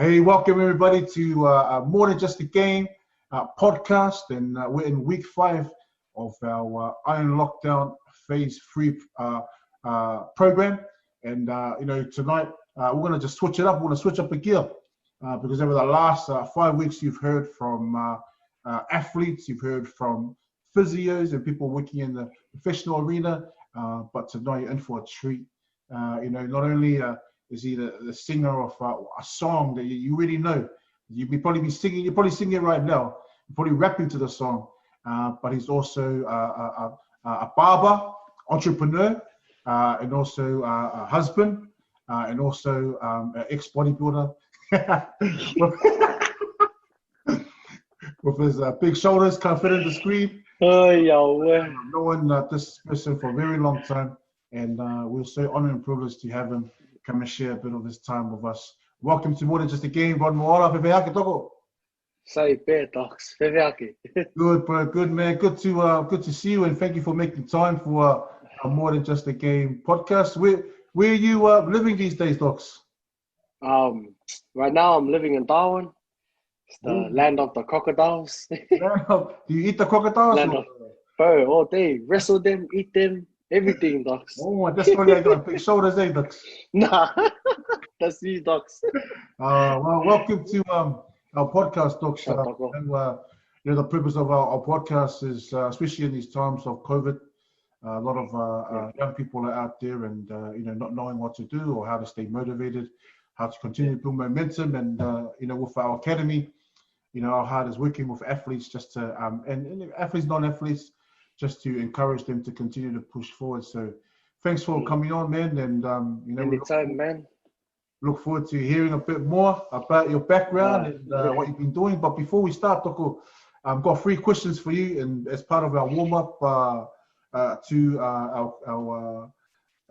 Hey, welcome everybody to More Than Just a Game podcast, and we're in week 5 of our Iron Lockdown Phase 3 program. And tonight we're going to just switch it up. We're going to switch up the gear because over the last 5 weeks you've heard from athletes, you've heard from physios and people working in the professional arena. But tonight you're in for a treat. Not only is he the singer of a song that you really know. You're probably singing it right now. You're probably rapping to the song. But he's also a barber, entrepreneur, and also a husband, and also an ex-bodybuilder. With his big shoulders, can't fit in the screen. Knowing this person for a very long time. And we're so honored and privileged to have him come and share a bit of his time with us. Welcome to More Than Just a Game, Ron Moala. Whewhiake toko. Say bear dogs. Whewhiake. Good, bro. Good, man. Good to see you, and thank you for making time for a More Than Just a Game podcast. Where are you living these days, docs? Right now I'm living in Darwin. It's the land of the crocodiles. Do you eat the crocodiles? Bro, all day. Wrestle them, eat them. Everything, docs. Oh, that's why you got big shoulders, eh, docs? Nah, that's me, docs. Well, welcome to our podcast, docs. The purpose of our podcast is, especially in these times of COVID, a lot of young people are out there and not knowing what to do or how to stay motivated, how to continue to build momentum, and with our academy, our heart is working with athletes just to and athletes, non-athletes, just to encourage them to continue to push forward. So thanks for coming on, man. And, anytime, man. Look forward to hearing a bit more about your background and what you've been doing. But before we start, Toko, I've got 3 questions for you, and as part of our warm-up to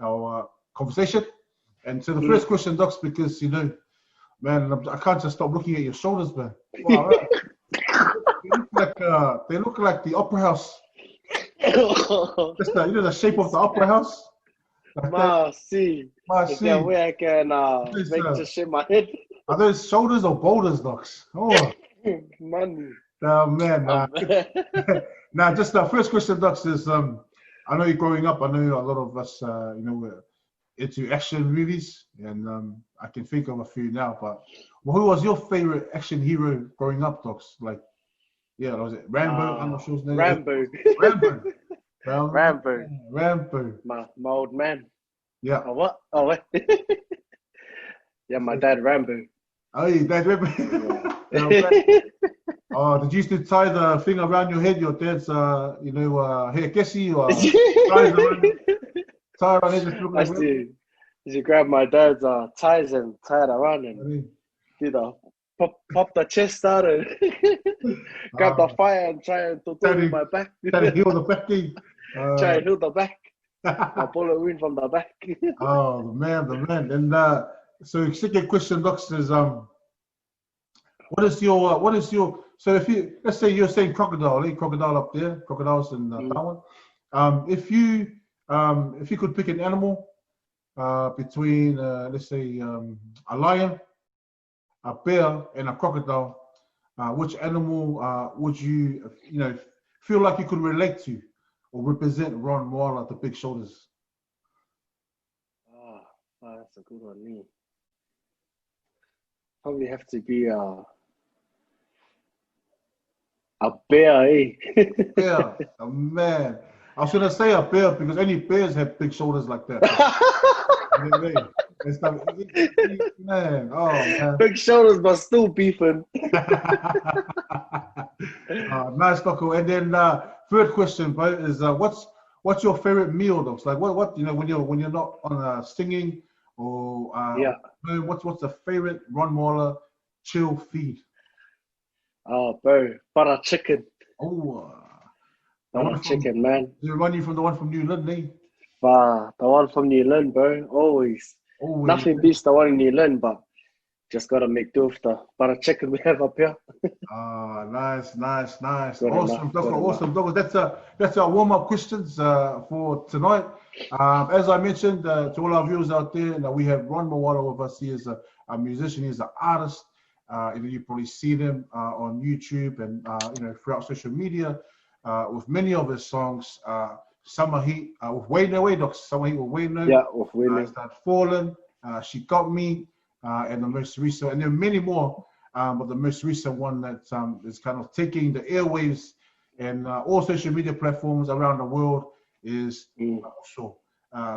our conversation. And so the first question, Docs, because, man, I can't just stop looking at your shoulders, man. Wow, they look like the Opera House. Just the shape of the Opera House. See. Yeah, where I can make to shake my head. Are those shoulders or boulders, Docs? Oh, money. Man. Now, just the first question, Docs, is I know you're growing up. I know a lot of us, we're into action movies, and I can think of a few now. But who was your favorite action hero growing up, Docs? Like, yeah, was it Rambo? I'm not sure his name. Rambo. Rambo. My old man. Yeah. Oh, what? Oh, what? Yeah, my dad Rambo. Oh, your dad Rambo. Oh, did you used to tie the thing around your head? Your dad's, hair kesi or tie around it? I used to grab my dad's ties and tie it around and pop the chest out and grab the fire and try and tutu my back. Try to heal the back. Try and heal the back. A bullet wound from the back. Oh, the man. And so second question, Docs, is what is your so if you, let's say you're saying crocodile up there, crocodiles in Darwin. If you could pick an animal between let's say a lion, a bear, and a crocodile, which animal would you feel like you could relate to or represent Ron Moala, the big shoulders? That's a good one, me. Probably have to be a bear, eh? Bear, oh, man. I was gonna say a bear because only bears have big shoulders like that. It's like, man, oh man. Big shoulders, but still beefing. Nice, Doco. And then third question, bro, is what's your favorite meal, Docs? Like what when you're not on singing or what's the favorite Ron Moala chill feed? Oh, bro, butter chicken. Oh, butter chicken, man. Does it remind you from the one from New Zealand, eh? The one from New Zealand, bro. Always. Nothing beats the one in New Zealand, but just gotta make do with the butter chicken we have up here. Nice. Good Awesome, enough. Doc. That's our warm-up questions for tonight. As I mentioned to all our viewers out there, we have Ron Moala with us. He is a musician. He's an artist. You probably see them on YouTube and throughout social media with many of his songs. Summer Heat with Wayno, Summer Heat with Wayno. Yeah, with Wayno. That Fallen, She Got Me, and the most recent, and there are many more. But the most recent one that is kind of taking the airwaves and all social media platforms around the world is also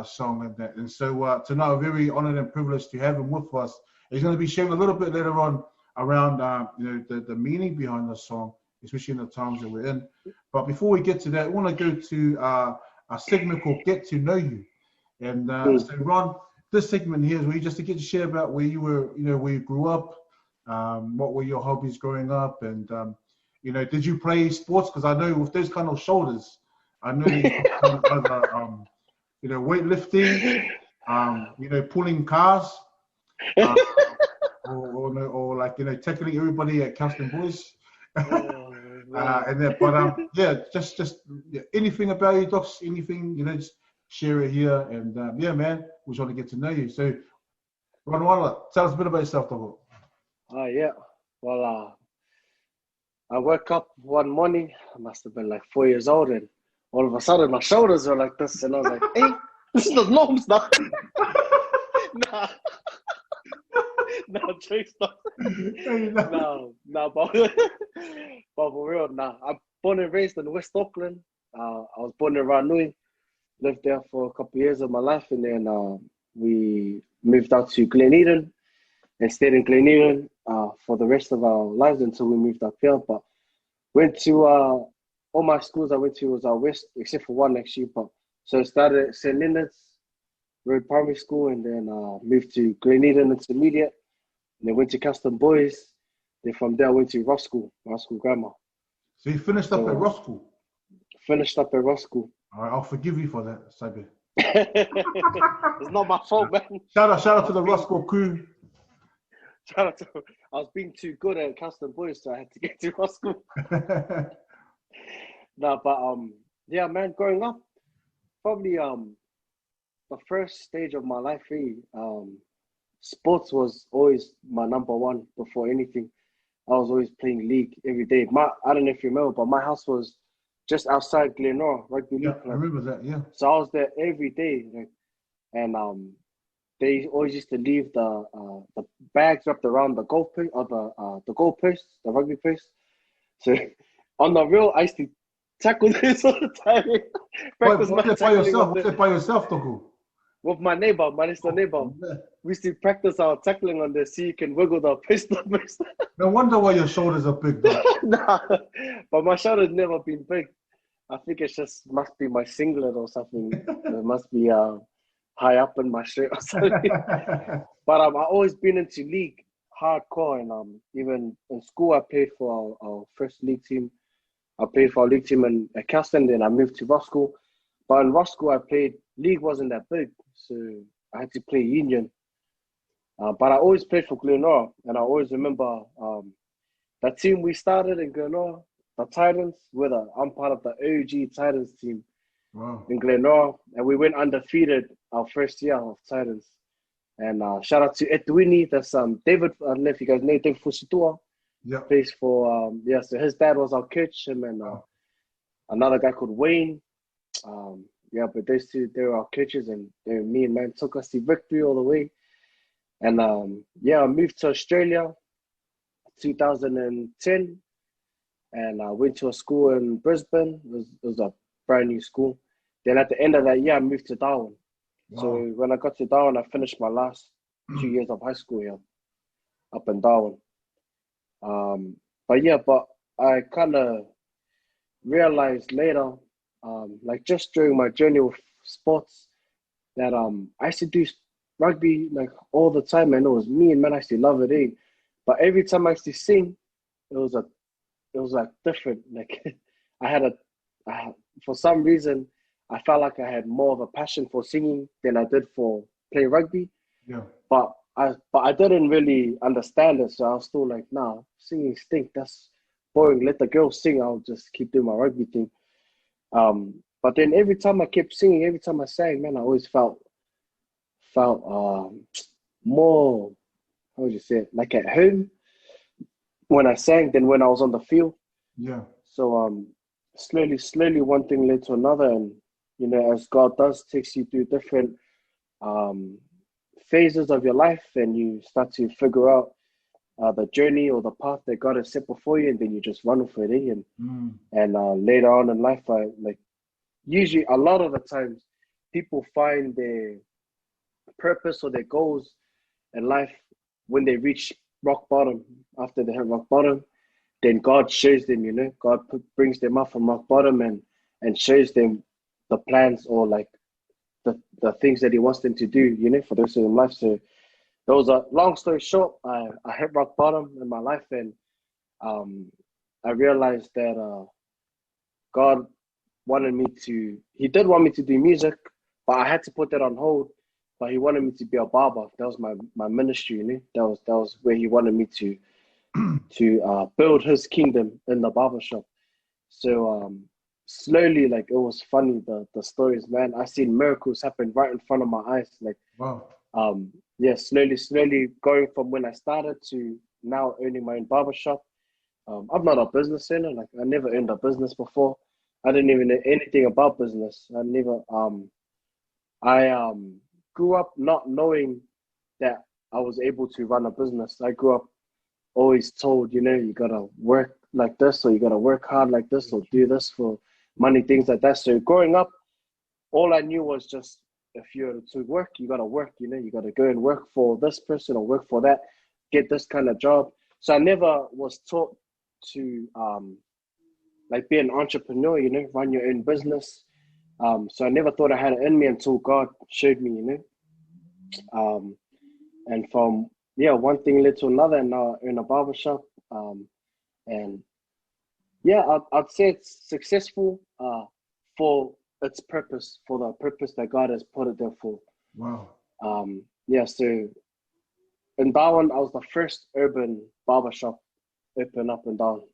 song like that. And so tonight, we're very honored and privileged to have him with us. He's going to be sharing a little bit later on around the meaning behind the song, especially in the times that we're in. But before we get to that, I want to go to a segment called Get to Know You. And so Ron, this segment here is where you just to get to share about where you were, where you grew up, what were your hobbies growing up, and did you play sports? Because I know with those kind of shoulders, I know you either weightlifting, pulling cars, or like tackling everybody at Caston Boys. And then, but just anything about you, Docs, anything, just share it here. And man, we just want to get to know you. So, Ron Moala, tell us a bit about yourself, Doc. Yeah. Well, I woke up one morning, I must have been like 4 years old, and all of a sudden my shoulders were like this, and I was like, hey, this is the norms now. No, jokes not. No, but for real, I'm born and raised in West Auckland. I was born in Ranui, lived there for a couple of years of my life, and then we moved out to Glen Eden and stayed in Glen Eden for the rest of our lives until we moved up here. But went to all my schools I went to was out west, except for one actually. But so I started at St. Leonard's Road Primary School, and then moved to Glen Eden Intermediate, and then went to Custom Boys. Then from there I went to Ross School Grammar. So you finished up at Ross School? Finished up at Ross School. All right, I'll forgive you for that, Sabi. It's not my fault, man. Shout out to the Ross School crew. Shout out to, I was being too good at Custom Boys, so I had to get to Ross School. Yeah, man, growing up, probably the first stage of my life, really, sports was always my number one before anything. I was always playing league every day. I don't know if you remember, but my house was just outside Glenora, rugby league club. I remember that, yeah. So I was there every day, and they always used to leave the bags wrapped around the goal post, or the goal post, the rugby post. So on the real, I used to tackle this all the time. Was it by yourself, Toku? With my neighbor, my next door neighbor. We used to practice our tackling on this so you can wiggle the post. No wonder why your shoulders are big, though. Nah, but my shoulders never been big. I think it just must be my singlet or something. It must be high up in my shirt or something. But I've always been into league hardcore, and even in school I played for our first league team. I played for our league team in Caston, then I moved to Ross School. But in Ross School I played, league wasn't that big, so I had to play union. But I always played for Glenora, and I always remember that team we started in Glenora, the Titans, I'm part of the OG Titans team. Wow. In Glenora, and we went undefeated our first year of Titans. And shout out to Edwini, that's David, I don't know if you guys know David Fusitua. Yeah. Plays for, so his dad was our coach, him and another guy called Wayne. But those two, they were our coaches, and me and man took us to victory all the way. And I moved to Australia 2010, and I went to a school in Brisbane. It was a brand new school. Then at the end of that year, I moved to Darwin. Wow. So when I got to Darwin, I finished my last 2 years of high school here, up in Darwin. But I kind of realized later, like just during my journey with sports, that I used to do rugby like all the time, and it was me, and man, I used to love it. But every time I used to sing, it was like different. Like for some reason, I felt like I had more of a passion for singing than I did for play rugby. Yeah. But I didn't really understand it, so I was still like, nah, singing stink. That's boring. Let the girls sing. I'll just keep doing my rugby thing. But then every time I kept singing, every time I sang, man, I always felt more, how would you say it, like at home. when I sang than when I was on the field. Yeah. So slowly, one thing led to another, and as God does, takes you through different um, phases of your life, and you start to figure out the journey or the path that God has set before you, and then you just run with it. And later on in life, usually a lot of the times, people find their purpose or their goals in life when they reach rock bottom. After they hit rock bottom, then God shows them, God brings them up from rock bottom and shows them the plans or like the things that He wants them to do, for the rest of their life. So there was a long story short. I hit rock bottom in my life, and I realized that God wanted me to. He did want me to do music, but I had to put that on hold. But He wanted me to be a barber. That was my ministry, That was where He wanted me to build His kingdom in the barber shop. So slowly, like, it was funny, the stories, man. I seen miracles happen right in front of my eyes. Like, Wow. yeah, slowly going from when I started to now owning my own barbershop. I'm not a business owner. Like, I never owned a business before. I didn't even know anything about business. I grew up not knowing that I was able to run a business. I grew up always told, you gotta work like this, or you gotta work hard like this, or do this for money, things like that. So growing up, all I knew was just, if you're to work, you gotta work, you gotta go and work for this person or work for that, get this kind of job. So I never was taught to like be an entrepreneur, run your own business. So I never thought I had it in me until God showed me, and from one thing led to another, and now in a barbershop. And yeah, I'd say it's successful for its purpose, for the purpose that God has put it there for. Wow. Yeah, so in Darwin, I was the first urban barbershop open up in Darwin.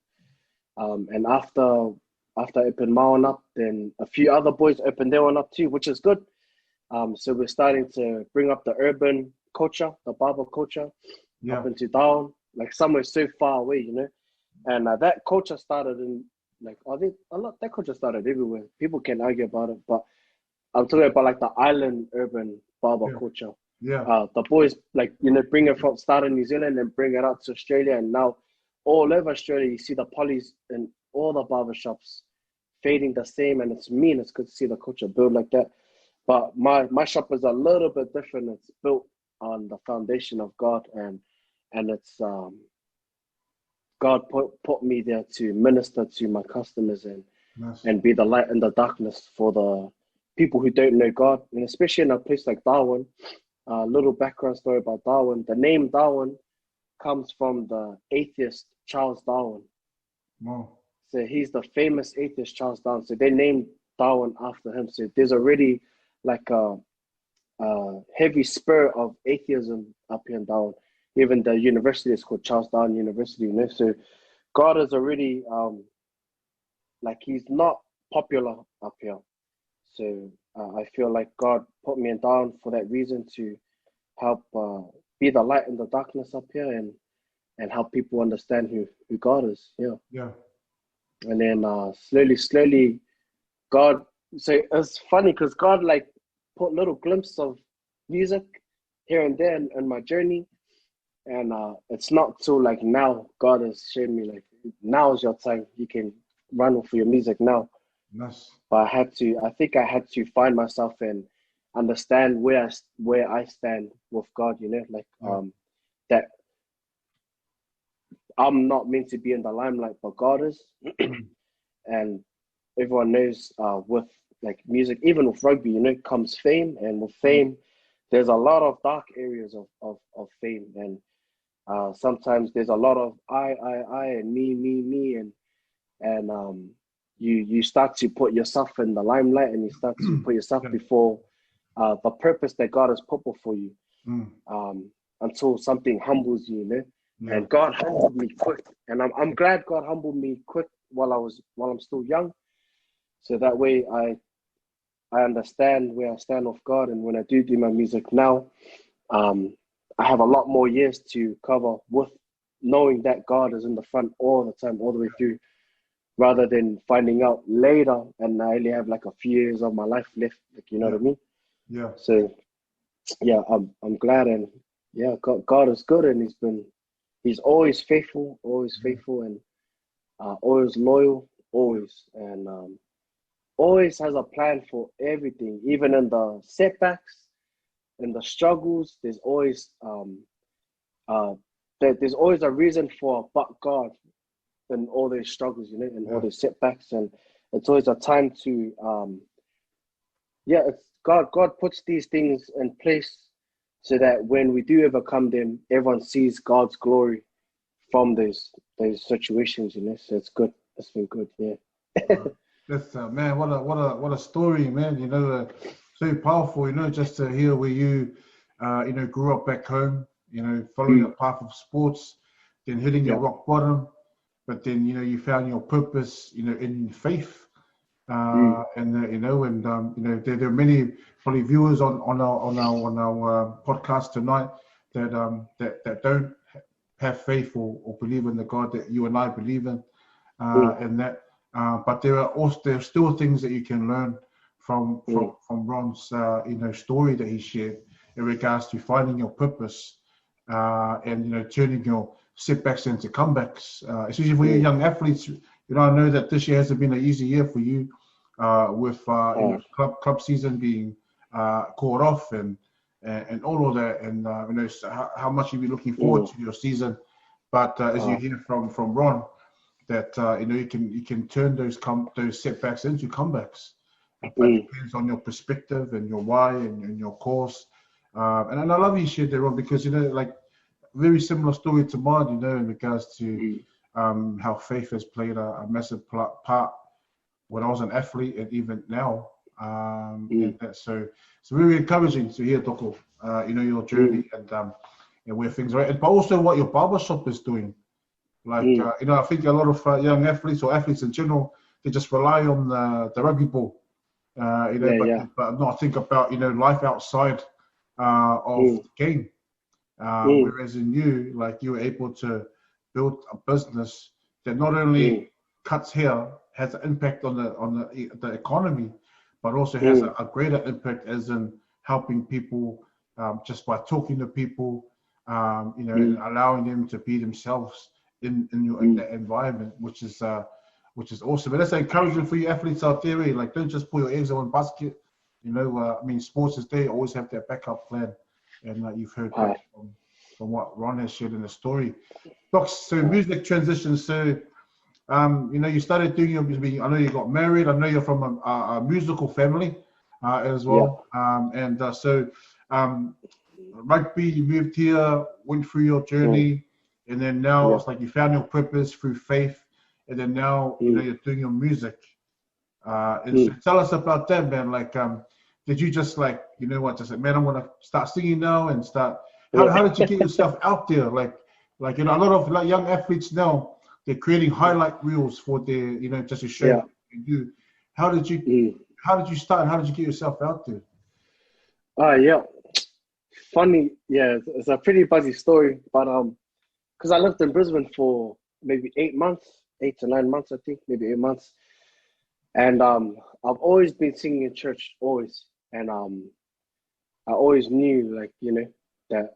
And after I opened my one up, then a few other boys opened their one up too, which is good. So we're starting to bring up the urban culture, the barber culture, up into Darwin, like somewhere so far away, And that culture started in, like, that culture started everywhere. People can argue about it, but I'm talking about like the island urban barber culture. Yeah. The boys, like, bring it from, start in New Zealand and bring it out to Australia, and now all over Australia you see the polys in all the barbershops fading the same, and it's mean. It's good to see the culture build like that. But my shop is a little bit different. It's built on the foundation of God, and it's God put me there to minister to my customers and be the light in the darkness for the people who don't know God, and especially in a place like Darwin. A little background story about Darwin. The name Darwin comes from the atheist Charles Darwin. Wow. So he's the famous atheist Charles Darwin. So they named Darwin after him. So there's already like a heavy spirit of atheism up here in Darwin. Even the university is called Charles Darwin University. So God is already like, He's not popular up here. So I feel like God put me in Darwin for that reason, to help be the light in the darkness up here, and help people understand who God is. Yeah. And then slowly, God. So it's funny because God, like, put little glimpses of music here and there in my journey, and it's not till like now God has shown me, like, now is your time. You can run for your music now. Nice. But I think I had to find myself and understand where I stand with God. That I'm not meant to be in the limelight, but God is. And everyone knows with like music, even with rugby, comes fame, and with fame, there's a lot of dark areas of fame, and sometimes there's a lot of I, and me, and you start to put yourself in the limelight, and you start to put yourself before the purpose that God has put before you, until something humbles you, And God humbled me quick, and I'm glad God humbled me quick while I'm still young, so that way I understand where I stand with God, and when I do my music now, I have a lot more years to cover with knowing that God is in the front all the time, all the way through, rather than finding out later and I only have like a few years of my life left. Like, you know what I mean? Yeah. So yeah, I'm glad, and yeah, God is good, and he's always faithful, and always loyal, always, and always has a plan for everything, even in the setbacks, in the struggles. There's always there's always a reason for but God in all those struggles, you know, and all those setbacks, and it's always a time to it's God puts these things in place so that when we do overcome them, everyone sees God's glory from those situations, you know. So it's good. It's been good, yeah. That's man, what a story, man. You know, so powerful. You know, just to hear where you, you know, grew up back home. You know, following a path of sports, then hitting your rock bottom, but then you know you found your purpose. You know, in faith, and you know, and you know, there are many probably viewers on our podcast tonight that don't have faith or believe in the God that you and I believe in, and that. But there are still things that you can learn from Ron's you know, story that he shared in regards to finding your purpose, and you know, turning your setbacks into comebacks, especially for you young athletes. You know, I know that this year hasn't been an easy year for you, with you know, club season being called off and all of that, and you know, so how much you've been looking forward to your season. But as you hear from Ron, that you know, you can turn those setbacks into comebacks. But it depends on your perspective and your why and your course. And I love you shared that, Ron, because you know, like, very similar story to mine, you know, in regards to how faith has played a massive part when I was an athlete and even now. And that's so very encouraging to hear, Doko, you know, your journey and where things are at, but also what your barbershop is doing. Like, you know, I think a lot of young athletes or athletes in general, they just rely on the rugby ball, you know, but not think about, you know, life outside of the game. Whereas in you, like, you were able to build a business that not only cuts hair, has an impact on the economy, but also has a greater impact as in helping people just by talking to people, you know, and allowing them to be themselves in that environment, which is awesome. And that's encouraging for you athletes out there. Really. Like, don't just put your eggs in one basket. You know, I mean, sports is there. Always have that backup plan, and you've heard that from what Ron has shared in the story. Doc, so music transition. So, you know, you started doing your music. I know you got married. I know you're from a musical family as well. So rugby, you moved here, went through your journey. And then now it's like you found your purpose through faith, and then now you know you're doing your music. And so tell us about that, man. Like, did you just like, you know what, just like, man, I'm gonna start singing now and start? How did you get yourself out there? Like you know, a lot of like young athletes now, they're creating highlight reels for their, you know, just to show what you can do. How did you start? How did you get yourself out there? Funny, it's a pretty buzzy story, but because I lived in Brisbane for maybe 8 to 9 months, I think, maybe 8 months. And I've always been singing in church, always. And I always knew, like, you know, that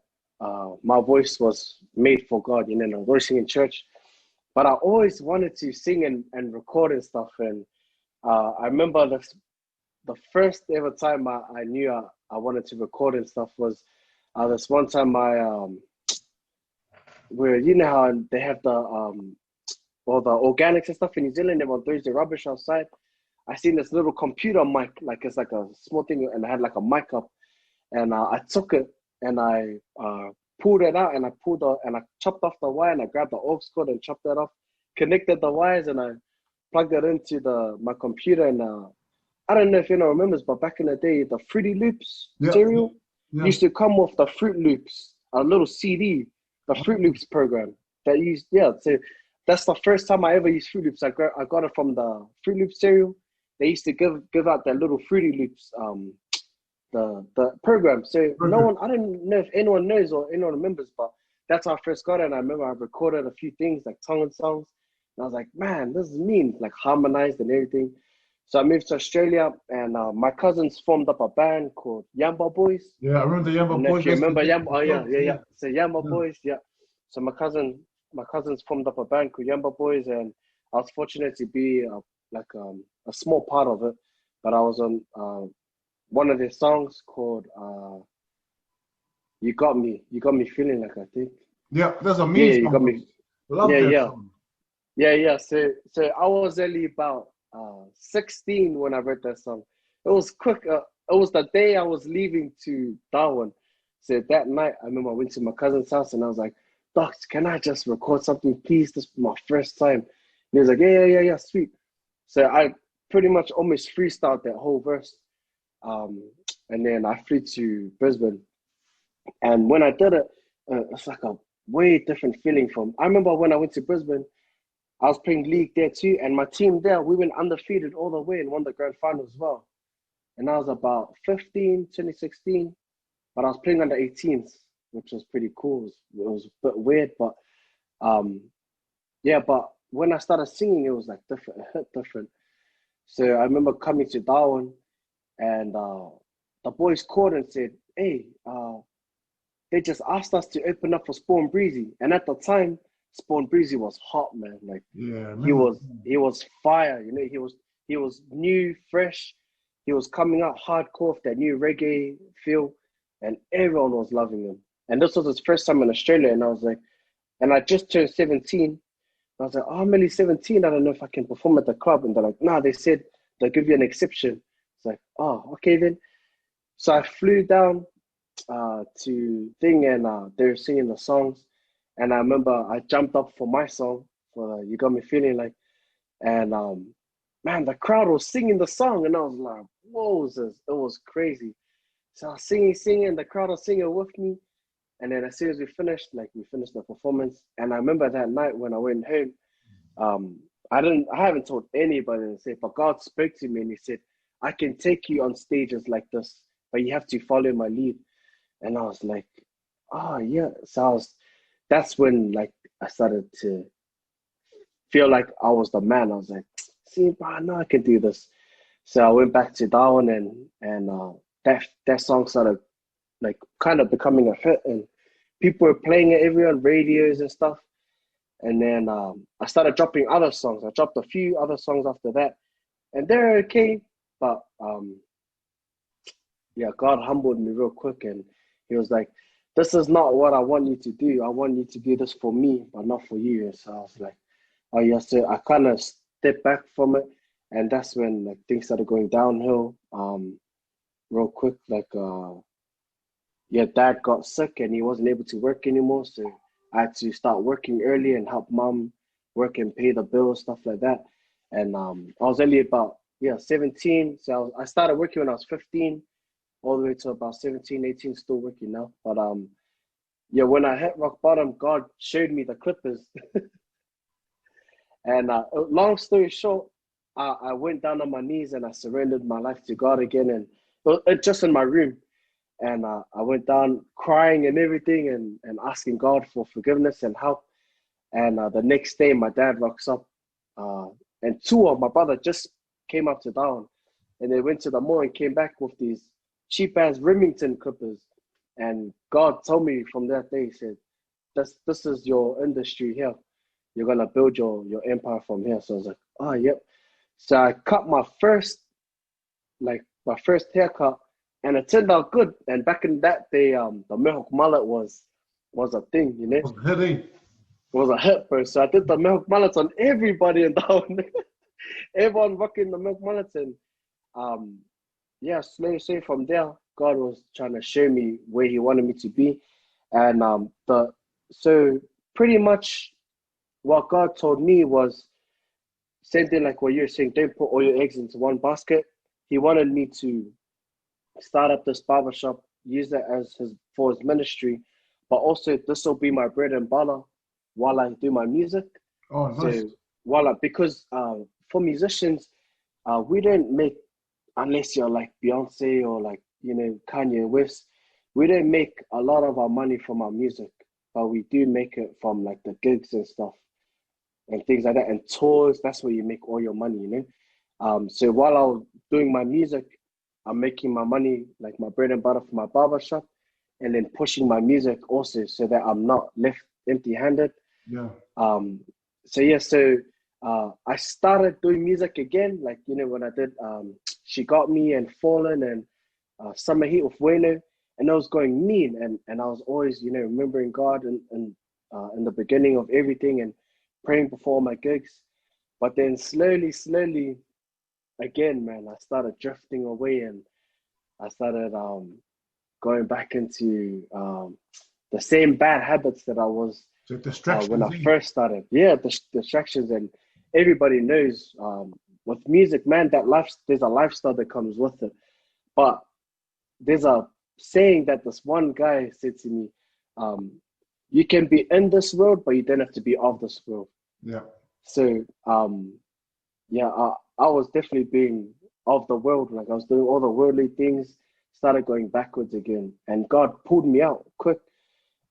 my voice was made for God, you know, and I was always singing in church. But I always wanted to sing and record and stuff. And I remember the first ever time I knew I wanted to record and stuff was this one time where, you know how they have the all the organics and stuff in New Zealand, everyone throws the rubbish outside. I seen this little computer mic, like it's like a small thing, and I had like a mic up, and I took it and I pulled it out, and I chopped off the wire, and I grabbed the aux cord and chopped that off, connected the wires, and I plugged it into my computer. And I don't know if anyone remembers, but back in the day, the Fruity Loops cereal used to come with the Fruit Loops, a little CD, the Fruit Loops program that used, so that's the first time I ever used Fruit Loops. I got it from the Fruit Loops cereal. They used to give out that little Fruity Loops, the program. So no one, I don't know if anyone knows or anyone remembers, but that's how I first got it. And I remember I recorded a few things like Tongan songs. And I was like, man, this is mean, like harmonized and everything. So I moved to Australia, and my cousins formed up a band called Yamba Boys. Yeah, I remember the I Yamba don't know boys. if you Used to remember get Yamba. Oh yeah, jobs, yeah, yeah. yeah. So Yamba Yeah. Boys, yeah. So my cousins formed up a band called Yamba Boys, and I was fortunate to be a small part of it. But I was on one of their songs called "You Got Me." You got me feeling like I think. Yeah, there's a Yeah, mean you got song. me. Love Yeah, that yeah, song. yeah. So I was only about 16 when I wrote that song. It was quick. It was the day I was leaving to Darwin. So that night, I remember I went to my cousin's house and I was like, "Doc, can I just record something, please? This is my first time." And he was like, "Yeah, sweet." So I pretty much almost freestyled that whole verse. Um, and then I flew to Brisbane. And when I did it, it's like a way different feeling from. I remember when I went to Brisbane, I was playing league there too, and my team there, we went undefeated all the way and won the grand final as well. And I was about 15, 2016, but I was playing under 18s, which was pretty cool. It was a bit weird, but um, yeah, but when I started singing, it was like different, it hit different. So I remember coming to Darwin, and the boys called and said, "Hey, they just asked us to open up for Spawn Breezy." And at the time, Spawn Breezy was hot, man. Like Yeah, I he remember. was he was fire, you know, he was new, fresh, he was coming out hardcore with that new reggae feel, and everyone was loving him. And this was his first time in Australia, and I was like, and I just turned 17. I was like, "Oh, I'm only 17. I don't know if I can perform at the club." And they're like, "Nah," they said they'll give you an exception. It's like, "Oh, okay then." So I flew down to thing, and they were singing the songs. And I remember I jumped up for my song for "You Got Me Feeling Like," and man, the crowd was singing the song, and I was like, "Whoa, it was crazy." So I was singing, the crowd was singing with me. And then as soon as we finished the performance, and I remember that night when I went home, I haven't told anybody to say, but God spoke to me and He said, "I can take you on stages like this, but you have to follow my lead." And I was like, "Oh yeah." That's when like I started to feel like I was the man. I was like, "See, bro, I know I can do this." So I went back to Darwin, and that song started like kind of becoming a hit, and people were playing it everywhere on radios and stuff. And then I started dropping other songs. I dropped a few other songs after that, and they're okay. But yeah, God humbled me real quick, and He was like, "This is not what I want you to do. I want you to do this for me, but not for you." And so I was like, "Oh yeah." So I kind of stepped back from it, and that's when like things started going downhill. Real quick, like yeah, dad got sick and he wasn't able to work anymore, so I had to start working early and help mom work and pay the bills, stuff like that. And I was only about 17, so I started working when I was 15, all the way to about 17, 18, still working now. But yeah, when I hit rock bottom, God showed me the Clippers. And long story short, I went down on my knees and I surrendered my life to God again, and just in my room. And I went down crying and everything, and asking God for forgiveness and help. And the next day, my dad rocks up, uh, and two of my brother just came up to town, and they went to the mall and came back with these cheap ass Remington Clippers. And God told me from that day, He said, "This is your industry here. You're gonna build your empire from here." So I was like, "Oh, yep." So I cut my first haircut, and it turned out good. And back in that day, the milk mullet was a thing, you know. It Was hitting. was a hit, bro. So I did the milk mullets on everybody in town. Everyone rocking the milk mullets, and um, yeah, slowly from there, God was trying to show me where He wanted me to be, and so pretty much what God told me was same thing like what you're saying. Don't put all your eggs into one basket. He wanted me to start up this barbershop, use it as his ministry, but also this will be my bread and butter while I do my music. Oh, nice. So because for musicians, we don't make, unless you're like Beyonce or like Kanye West, we don't make a lot of our money from our music. but we do make it from like the gigs and stuff and things like that. And tours, that's where you make all your money, you know? So while I was doing my music, I'm making my money, like my bread and butter for my barber shop, and then pushing my music also so that I'm not left empty-handed. Yeah. So yeah, so I started doing music again, like, you know, when I did She Got Me and Fallen and Summer Heat with Wayno, and I was going mean, and I was always, you know, remembering God and in the beginning of everything and praying before my gigs. But then slowly, again, man, I started drifting away and I started going back into the same bad habits that I was So when I distractions. first started. Yeah, the distractions, and everybody knows with music, man, there's a lifestyle that comes with it. But there's a saying that this one guy said to me, you can be in this world, but you don't have to be of this world. Yeah. So yeah, I was definitely being of the world. Like I was doing all the worldly things, started going backwards again, and God pulled me out quick.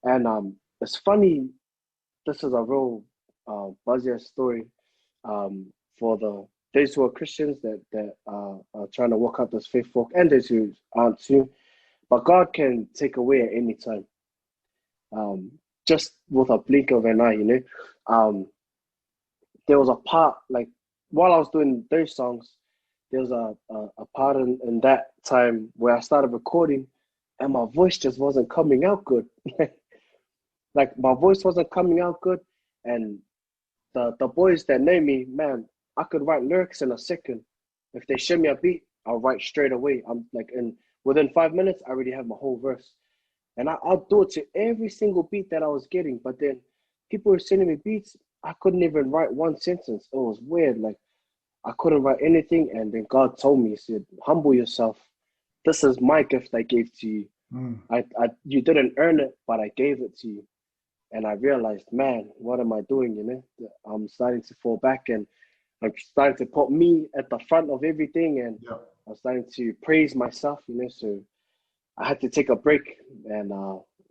And it's funny. This is a real buzzy story for those who are Christians that are trying to walk out this faith walk, and those who aren't too. But God can take away at any time, just with a blink of an eye, you know. There was a part, like, while I was doing those songs, there was a part in that time where I started recording and my voice just wasn't coming out good. Like my voice wasn't coming out good. And the boys that know me, man, I could write lyrics in a second. If they show me a beat, I'll write straight away. I'm like, within 5 minutes, I already have my whole verse. And I'll do it to every single beat that I was getting. But then people were sending me beats, I couldn't even write one sentence. It was weird. Like I couldn't write anything. And then God told me, He said, humble yourself. This is my gift I gave to you. You didn't earn it, but I gave it to you. And I realized, man, what am I doing? You know, I'm starting to fall back, and I'm starting to put me at the front of everything, and Yeah. I'm starting to praise myself. You know, so I had to take a break. And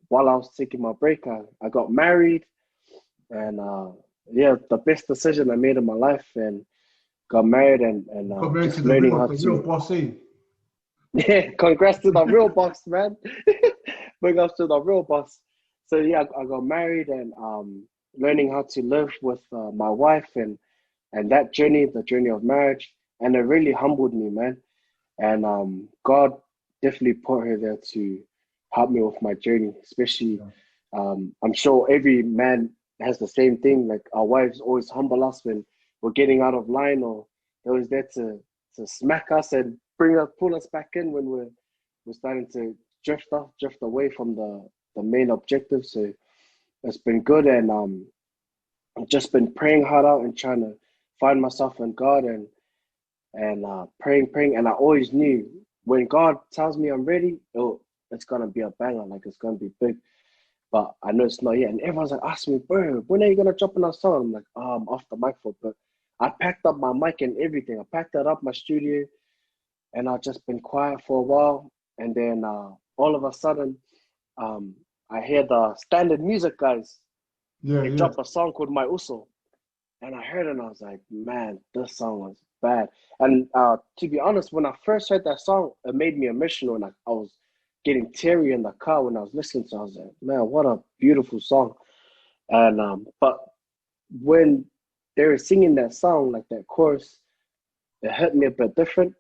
while I was taking my break, I got married, and yeah, the best decision I made in my life, and got married, and Got married to just learning how the real to. bossy. Yeah, congrats to the real boss, man. Bring up to the real boss. So yeah, I got married, and learning how to live with my wife, and that journey, the journey of marriage, and it really humbled me, man. And God definitely put her there to help me with my journey, especially. Yeah. I'm sure every man has the same thing. Like our wives always humble us when we're getting out of line, or they're always there to smack us and pull us back in when we're starting to drift away from the main objective. So it's been good, and I've just been praying hard out and trying to find myself in God, and praying. And I always knew when God tells me I'm ready, it's gonna be a banger, like it's gonna be big. But I know it's not yet. And everyone's like, ask me, bro, when are you gonna drop in a song? I'm like, I'm off the mic for it. But I packed up my mic and everything. I packed that up my studio, and I've just been quiet for a while. And then all of a sudden, I hear the Standard Music guys. Yeah, They yeah. dropped a song called My Uso. And I heard it and I was like, man, this song was bad. And to be honest, when I first heard that song, it made me emotional. And I was getting teary in the car when I was listening to it. I was like, man, what a beautiful song. And but when they were singing that song, like that chorus, it hit me a bit different.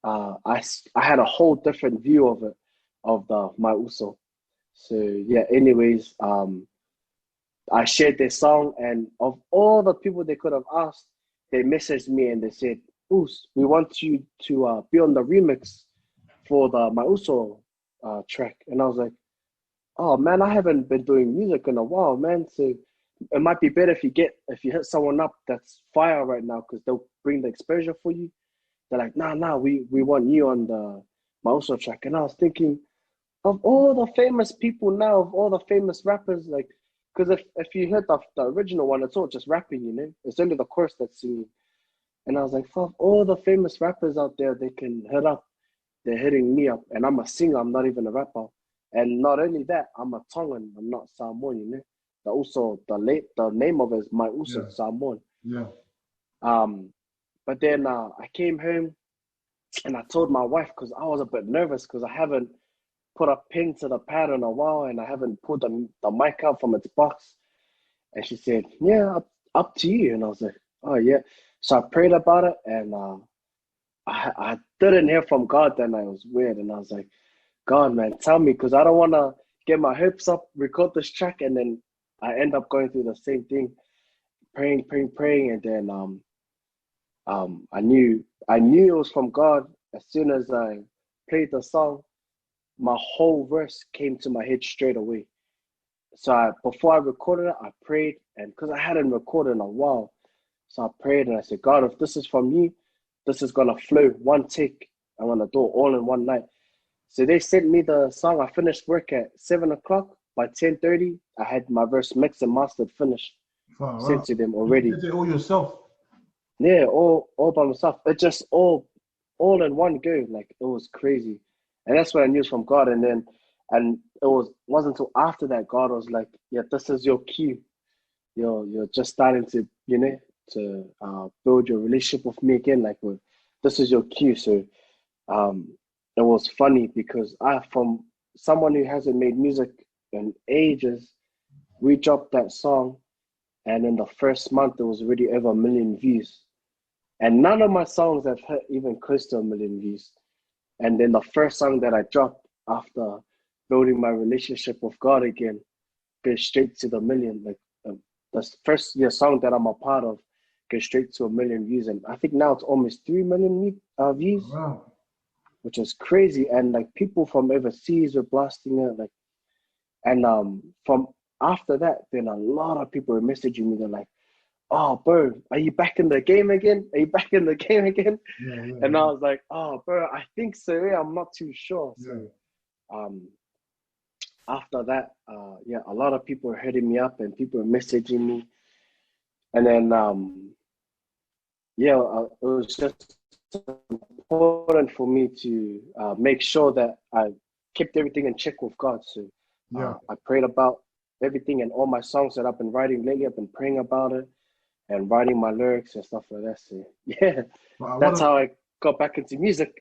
I had a whole different view of it, of the My Uso. So yeah, anyways, I shared their song, and of all the people they could have asked, they messaged me and they said, Oos, we want you to be on the remix for the My Uso track. And I was like, oh man, I haven't been doing music in a while, man. So it might be better if you hit someone up that's fire right now, because they'll bring the exposure for you. They're like, nah, we want you on the My Uso track. And I was thinking, of all the famous people now, of all the famous rappers, like, because if you heard the original one, it's all just rapping, you know? It's only the chorus that's singing. And I was like, fuck, all the famous rappers out there, they can hit up, they're hitting me up. And I'm a singer, I'm not even a rapper. And not only that, I'm a Tongan, I'm not Samoan, you know. Also, the name of it might also Samoan. Yeah. But then I came home and I told my wife, because I was a bit nervous because I haven't put a pin to the pad in a while and I haven't pulled the mic out from its box. And she said, yeah, up to you. And I was like, oh, yeah. So I prayed about it and I didn't hear from God then. It was weird. And I was like, God, man, tell me, because I don't want to get my hopes up, record this track, and then I end up going through the same thing, praying. And then I knew it was from God. As soon as I played the song, my whole verse came to my head straight away. So before I recorded it, I prayed, and because I hadn't recorded in a while, so I prayed and I said, God, if this is from you, this is gonna flow one take. I'm gonna do it all in one night. So they sent me the song. I finished work at 7 o'clock. By 10:30, I had my verse mixed and mastered, finished, sent to them already. You did it all yourself? Yeah, all by myself. It just all in one go. Like, it was crazy. And that's what I knew was from God. And it wasn't until after that God was like, yeah, this is your cue. You're just starting to, to build your relationship with me again. Like, this is your cue. So it was funny because from someone who hasn't made music in ages, we dropped that song, and in the first month it was already over 1 million views. And none of my songs have hit even close to 1 million views. And then the first song that I dropped after building my relationship with God again goes straight to the million. Like the first song that I'm a part of goes straight to 1 million views, and I think now it's almost 3 million views. Wow. Which is crazy. And like people from overseas were blasting it. Like, and from after that, then a lot of people were messaging me. They're like, "Oh, bro, are you back in the game again? Are you back in the game again?" And I was like, "Oh, bro, I think so. Yeah, I'm not too sure." So, after that, a lot of people were hitting me up and people were messaging me. And then, it was just important for me to make sure that I kept everything in check with God. So I prayed about everything, and all my songs that I've been writing lately, I've been praying about it and writing my lyrics and stuff like that. So that's how I got back into music.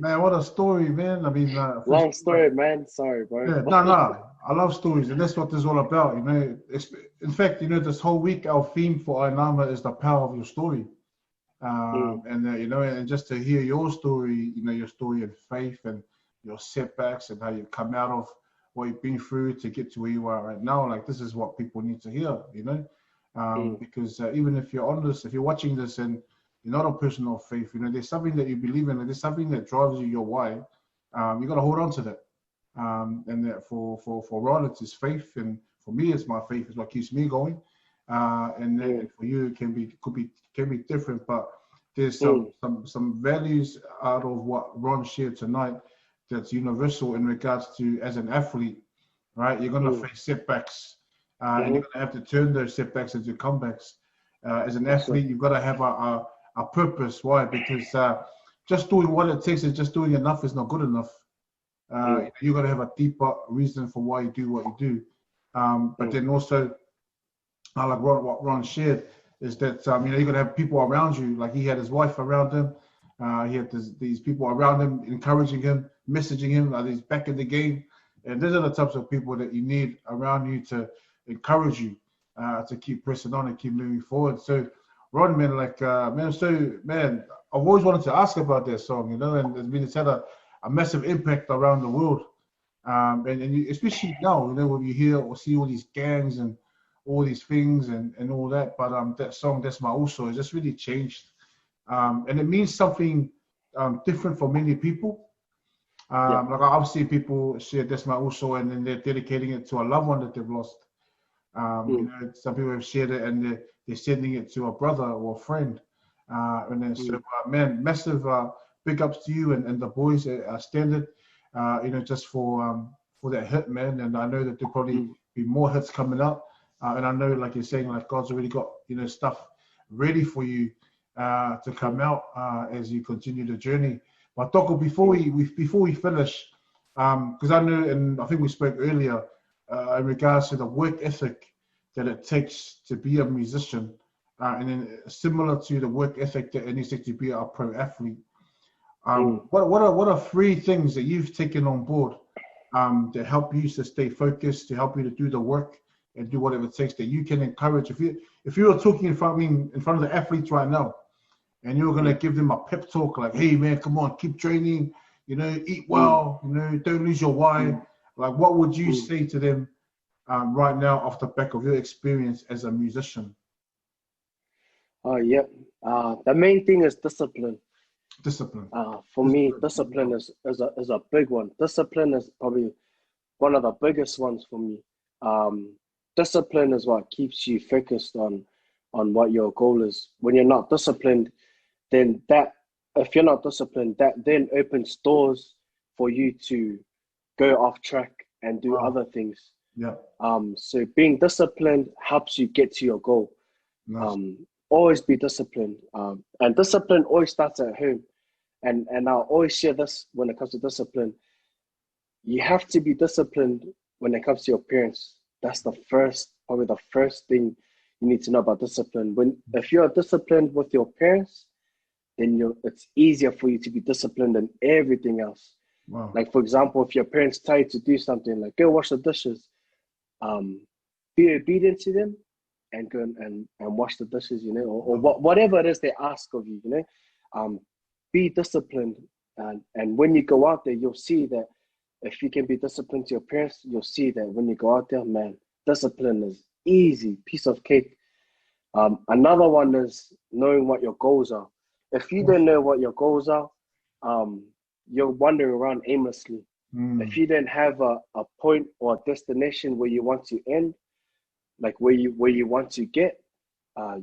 Man, what a story, man. I mean, long story, man. Sorry, bro. Yeah, no. I love stories, and that's what this is all about. In fact, this whole week our theme for Ainama is the power of your story. And just to hear your story, your story of faith and your setbacks and how you come out of what you've been through to get to where you are right now. Like, this is what people need to hear, because even if you're on this, if you're watching this and you're not a person of faith, there's something that you believe in, and there's something that drives you your why. You got to hold on to that. And that for Ron, it's his faith, and for me, it's my faith is what keeps me going. And then for you, it can be different, but there's some values out of what Ron shared tonight that's universal in regards to as an athlete, right? You're gonna face setbacks, and you're gonna have to turn those setbacks into comebacks. As an athlete, you've got to have a purpose. Why? Because just doing what it takes and just doing enough is not good enough. You got to have a deeper reason for why you do what you do. But then also, like what Ron shared, is that you got to have people around you. Like, he had his wife around him. He had these people around him, encouraging him, messaging him that he's back in the game. And those are the types of people that you need around you to encourage you to keep pressing on and keep moving forward. So, Ron, man, I've always wanted to ask about that song, and it's had a massive impact around the world. And you, especially now, when you hear or see all these gangs and all these things and all that, but that song, That's My Also, has just really changed. And it means something different for many people. Like, I've seen people share That's My Also, and then they're dedicating it to a loved one that they've lost. Some people have shared it and they're sending it to a brother or a friend. And then, so, man, massive big ups to you and the boys at Standard, just for that hit, man. And I know that there'll probably be more hits coming up. And I know, like you're saying, like, God's already got, stuff ready for you to come out as you continue the journey. But Toko, before we finish, Because I know, and I think we spoke earlier in regards to the work ethic that it takes to be a musician, and then similar to the work ethic that it needs to be a pro athlete. What are three things that you've taken on board to help you to stay focused, to help you to do the work and do whatever it takes that you can encourage? If you were talking in front of the athletes right now, and you're gonna give them a pep talk like, "Hey man, come on, keep training, eat well, don't lose your why." Like, what would you say to them right now off the back of your experience as a musician? Yeah. The main thing is discipline. Discipline. For me, discipline is a big one. Discipline is probably one of the biggest ones for me. Discipline is what keeps you focused on what your goal is. When you're not disciplined, then if you're not disciplined, that then opens doors for you to go off track and do other things. Yeah. So being disciplined helps you get to your goal. Nice. Always be disciplined. And discipline always starts at home. And I'll always share this when it comes to discipline. You have to be disciplined when it comes to your parents. That's probably the first thing you need to know about discipline. If you're disciplined with your parents, then it's easier for you to be disciplined in everything else. Wow. Like, for example, if your parents tell you to do something, like go wash the dishes, be obedient to them and go and wash the dishes, or whatever it is they ask of you, be disciplined. And when you go out there, you'll see that if you can be disciplined to your parents, you'll see that when you go out there, man, discipline is easy, piece of cake. Another one is knowing what your goals are. If you don't know what your goals are, you're wandering around aimlessly. If you don't have a point or a destination where you want to end, like where you want to get,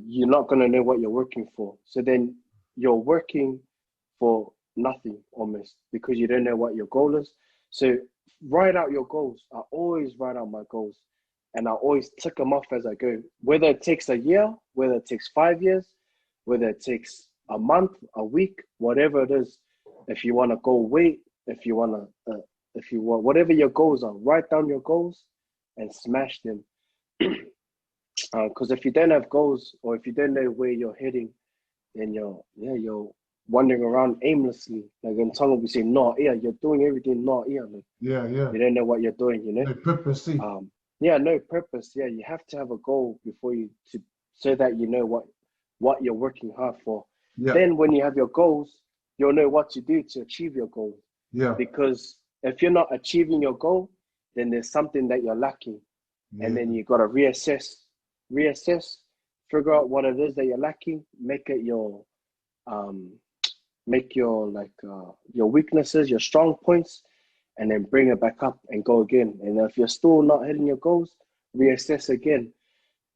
you're not going to know what you're working for. So then you're working for nothing almost, because you don't know what your goal is. So write out your goals. I always write out my goals, and I always tick them off as I go. Whether it takes a year, whether it takes 5 years, whether it takes a month, a week, whatever it is. If you want to go weight, if you want whatever your goals are, write down your goals and smash them. Because if you don't have goals, or if you don't know where you're heading, then you're wandering around aimlessly. Like in Tonga, we say, "No, yeah, you're doing everything, no, yeah." Like, yeah. You don't know what you're doing, No purpose. No purpose. Yeah, you have to have a goal so that you know what you're working hard for. Yeah. Then when you have your goals, you'll know what to do to achieve your goal. Yeah. Because if you're not achieving your goal, then there's something that you're lacking. Yeah. And then you got to reassess, figure out what it is that you're lacking, make your weaknesses, your strong points, and then bring it back up and go again. And if you're still not hitting your goals, reassess again.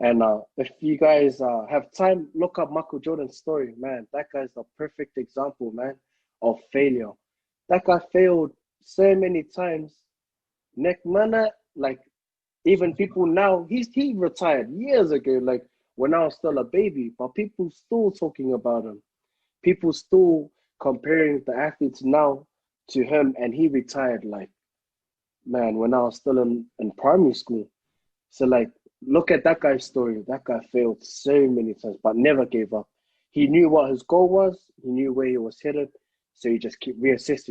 And if you guys have time, look up Michael Jordan's story, man. That guy's the perfect example, man, of failure. That guy failed so many times. Nick Mana, like, even people now, he retired years ago, like when I was still a baby, but people still talking about him. People still comparing the athletes now to him, and he retired, like, man, when I was still in primary school. So, like, look at that guy's story. That guy failed so many times, but never gave up. He knew what his goal was. He knew where he was headed. So he just keep reassess,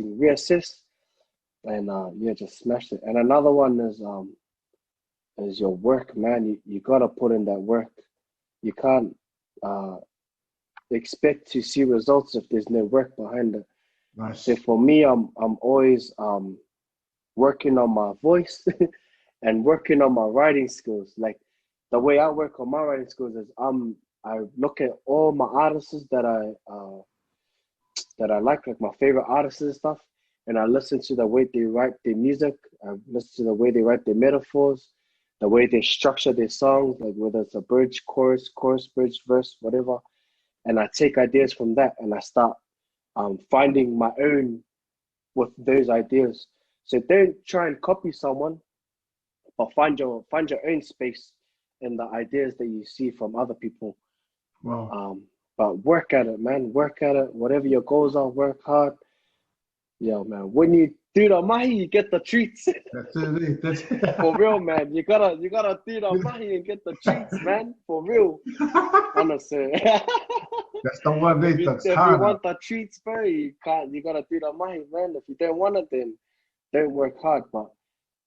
and just smashed it. And another one is your work, man. You gotta put in that work. You can't expect to see results if there's no work behind it. Nice. So for me, I'm always working on my voice and working on my writing skills. Like, the way I work on my writing skills is I look at all my artists that I like my favorite artists and stuff, and I listen to the way they write their music. I listen to the way they write their metaphors, the way they structure their songs, like whether it's a bridge, chorus, bridge, verse, whatever. And I take ideas from that and I start finding my own with those ideas. So don't try and copy someone, but find your own space in the ideas that you see from other people. Wow. But work at it, man. Work at it. Whatever your goals are, work hard. Yeah, man. When you do the mahi, you get the treats. That's it. That's For real, man. You gotta do the mahi and get the treats, man. For real. Honestly. that's the one day that's If you hard. want the treats, bro, you gotta do the mahi, man. If you don't want it, then don't work hard. But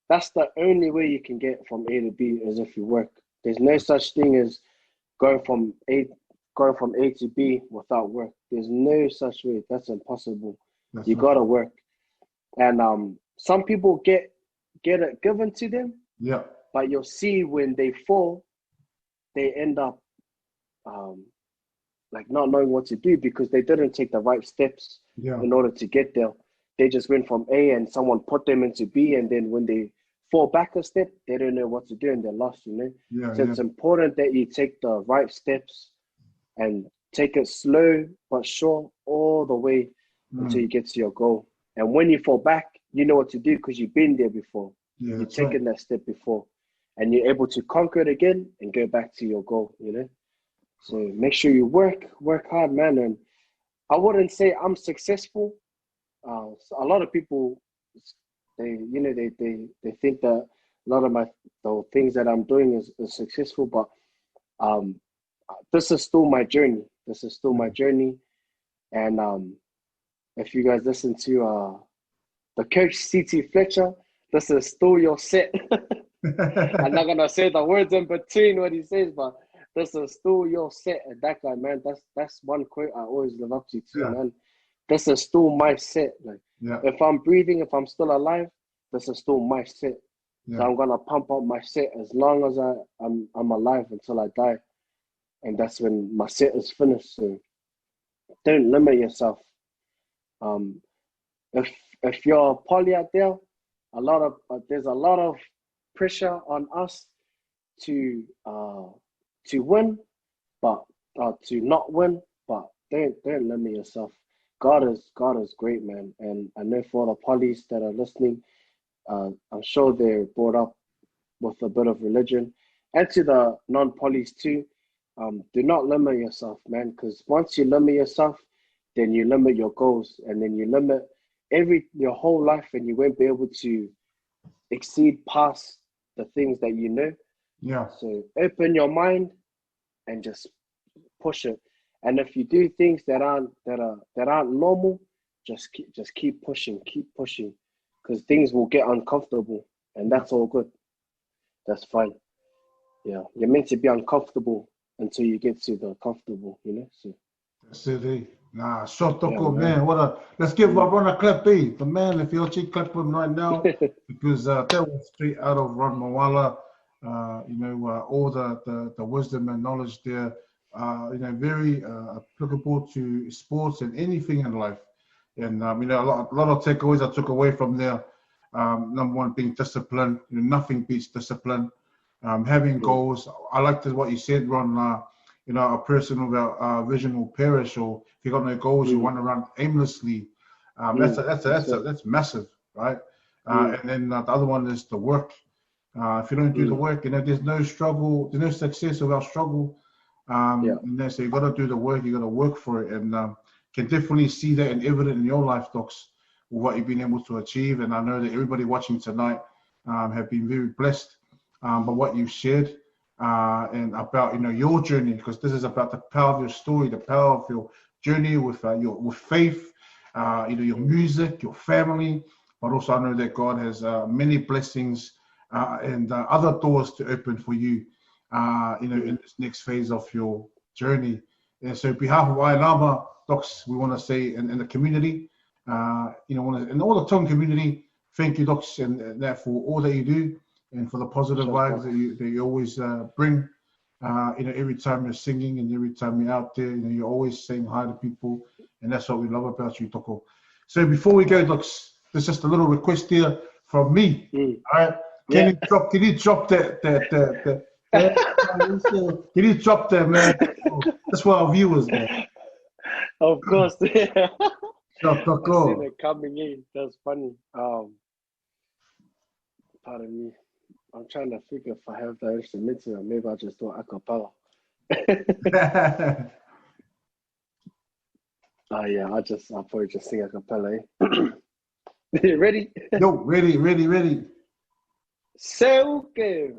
that's the only way you can get from A to B is if you work. There's no such thing as going from A to B without work. There's no such way. That's impossible. That's You right. gotta work. And some people get it given to them, Yeah. but you'll see when they fall, they end up like not knowing what to do because they didn't take the right steps Yeah. in order to get there. They just went from A and someone put them into B, and then when they fall back a step, they don't know what to do and they're lost, you know? Yeah. So it's important that you take the right steps and take it slow but sure all the way until you get to your goal. And when you fall back, you know what to do because you've been there before. Yeah, You've taken that step before. And you're able to conquer it again and go back to your goal, you know? So make sure you work hard, man. And I wouldn't say I'm successful. So a lot of people, they think that a lot of the things that I'm doing is successful, but this is still my journey. This is still my journey. And if you guys listen to the coach CT Fletcher, this is still your set. I'm not gonna say the words in between what he says, but this is still your set. And that guy, man, that's one quote I always live up to too, man. This is still my set. Like if I'm breathing, if I'm still alive, this is still my set. So I'm gonna pump up my set as long as I'm alive until I die. And that's when my set is finished. So don't limit yourself. If you're a poly out there, there's a lot of pressure on us to win, but to not win. But don't limit yourself. God is great, man. And I know for the polys that are listening, I'm sure they're brought up with a bit of religion. And to the non-polys too, do not limit yourself, man. Because once you limit yourself, then you limit your goals, and then you limit your whole life, and you won't be able to exceed past the things that you know. Yeah. So open your mind and just push it. And if you do things that aren't normal, just keep pushing, because things will get uncomfortable, and that's all good. That's fine. Yeah, you're meant to be uncomfortable until you get to the comfortable, you know. So that's it. Nah, shot Toko, man. man. Let's give Ron a clap, the man. If you're clap him right now, because that was straight out of Ron Moala. All the wisdom and knowledge there. Very applicable to sports and anything in life. And a lot of takeaways I took away from there. Number one being discipline. Nothing beats discipline. Having goals. I liked what you said, Ron. A person without vision will perish, or if you got no goals, you run around aimlessly. That's massive, right? And then the other one is the work. If you don't do the work, there's no struggle, there's no success without struggle. So you got to do the work, you got to work for it, and can definitely see that and evident in your life, Docs, what you've been able to achieve. And I know that everybody watching tonight have been very blessed by what you've shared. And about your journey, because this is about the power of your story, the power of your journey with faith, your music, your family, but also I know that God has many blessings and other doors to open for you, in this next phase of your journey. And so, on behalf of Ailama, Docs, we want to say in the community, in all the Tongue community, thank you, Docs, and that for all that you do. And for the positive vibes that you always bring, every time you're singing and every time you're out there, you're always saying hi to people, and that's what we love about you, Toko. So before we go, Docs, there's just a little request here from me. All right, can you drop that? Can you drop that, man? That's for our viewers, man. Of course, yeah. Toko. I see it coming in. That's funny. Pardon me. I'm trying to figure if I have the instrumental, or maybe I'll just do a cappella. Yeah, I'll probably just sing a cappella. Ready? No, ready. Selke.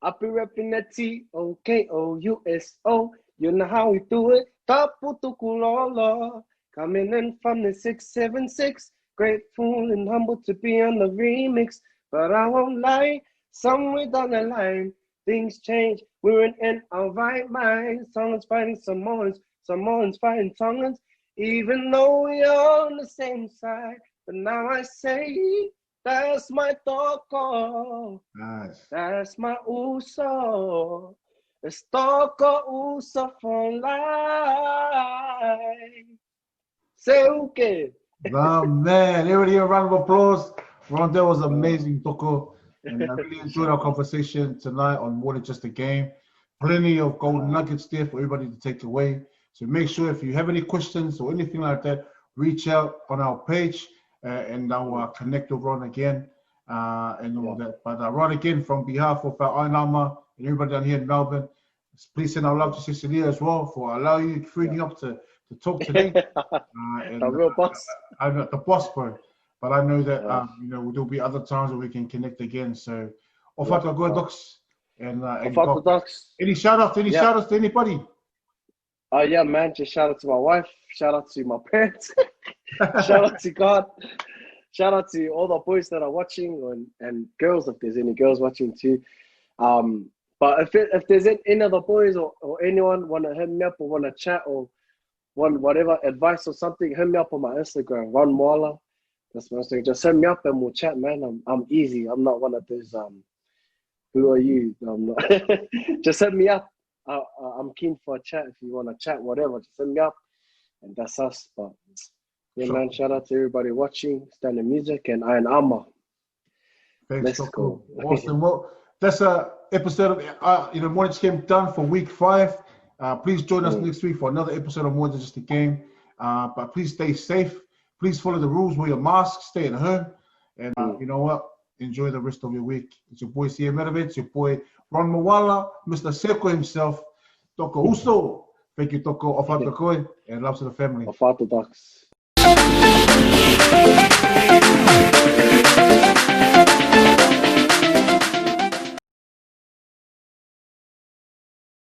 I'll be repping that TOKOUSO. You know how we do it. Taputukulala. Coming in from the 676. Grateful and humble to be on the remix. But I won't lie. Somewhere down the line, things change. We're in our right mind. Someone's fighting Samoans. Samoans fighting Tongans. Even though we are on the same side. But now I say, that's my toko. Nice. That's my uso. It's toko uso for life. Say okay. Nah, man, everybody a round of applause. Rondell was amazing, Toko. And I really enjoyed our conversation tonight on More Than Just a Game. Plenty of golden nuggets there for everybody to take away. So make sure if you have any questions or anything like that, reach out on our page and I'll connect with Ron again and all that. But Ron, again, from behalf of our Ainama and everybody down here in Melbourne, please send our love to Sister Leah as well for allowing you, freeing you up to talk today. The real boss. I'm not the boss, bro. But I know that there'll be other times where we can connect again. So, off out to go, Docs. And Docs. Any shout outs to anybody? Yeah, man. Just shout out to my wife. Shout out to my parents. Shout out to God. Shout out to all the boys that are watching and girls, if there's any girls watching too. But if there's any other boys or anyone want to hit me up or want to chat or want whatever advice or something, hit me up on my Instagram, Ron Moala. That's my Instagram. Just hit me up and we'll chat, man. I'm easy. I'm not one of those who are you? I'm not. Just hit me up. I'm keen for a chat. If you want to chat, whatever, just hit me up. And that's us. But yeah, sure. Man, shout out to everybody watching, Standing Music, and Iron Armor. Thanks, Let's go. Awesome. Well, that's a episode of More Than Just a Game done for week 5. Please join us next week for another episode of More Than Just a Game. But please stay safe. Please follow the rules. Wear your mask. Stay at home. And you know what? Enjoy the rest of your week. It's your boy Sia Merovich, it's your boy Ron Moala, Mr. Seko himself, Toko Uso. Thank you, Toko. Ofato Koi, and love to the family. Ofato Ducks.